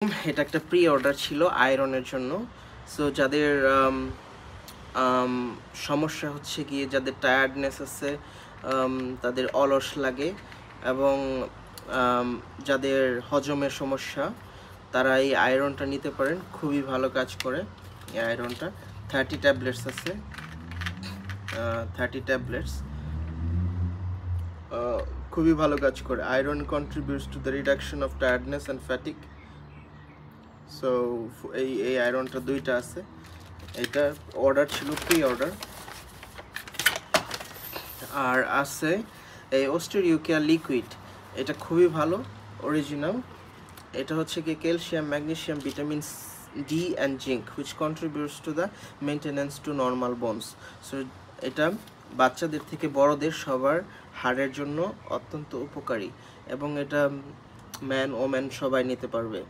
এটা একটা pre order ছিল আয়রনের জন্য। সো যাদের সমস্যা হচ্ছে গিয়ে, যাদের টায়ার্ডনেস আছে, তাদের অলস লাগে, এবং যাদের হজমের সমস্যা, তারা এই আয়রনটা নিতে পারেন। খুবই ভালো কাজ করে এই আয়রনটা। 30 ট্যাবলেটস আছে, 30 ট্যাবলেটস। খুবই ভালো কাজ করে। Iron contributes to the reduction of tiredness and fatigue. So এই আয়রনটা দুইটা আছে। এটা অর্ডার ছিল, প্রি অর্ডার। আর আছে এই অস্টেরিওকেয়ার লিকুইড। এটা খুবই ভালো, অরিজিনাল। এটা হচ্ছে কি calcium, magnesium, vitamin D and zinc, which contributes to the maintenance to normal bones. So এটা বাচ্চাদের থেকে বড়দের সবার হাড়ের জন্য অত্যন্ত উপকারী, এবং এটা ম্যান ওম্যান সবাই নিতে পারবে,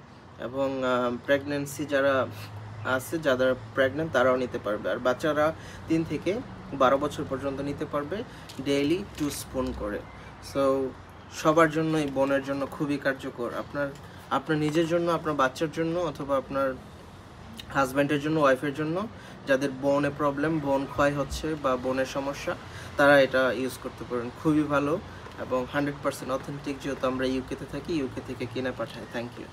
এবং প্রেগনেন্সি যারা আছে, যারা প্রেগনেন্ট তারাও নিতে পারবে। আর বাচ্চারা 3 থেকে 12 বছর পর্যন্ত নিতে পারবে, ডেইলি 2 স্পুন করে। সো সবার জন্য, এই বোনের জন্য খুবই কার্যকর। আপনার নিজের জন্য, আপনার বাচ্চার জন্য, অথবা আপনার হাজব্যান্ডের জন্য, ওয়াইফের জন্য, যাদের বোনে প্রবলেম, বোন ক্ষয় হচ্ছে বা বোনের সমস্যা, তারা এটা ইউজ করতে পারেন। খুবই ভালো এবং 100% অথেন্টিক। যেহেতু আমরা ইউকেতে থাকি, ইউকে থেকে কিনে পাঠাই। Thank you.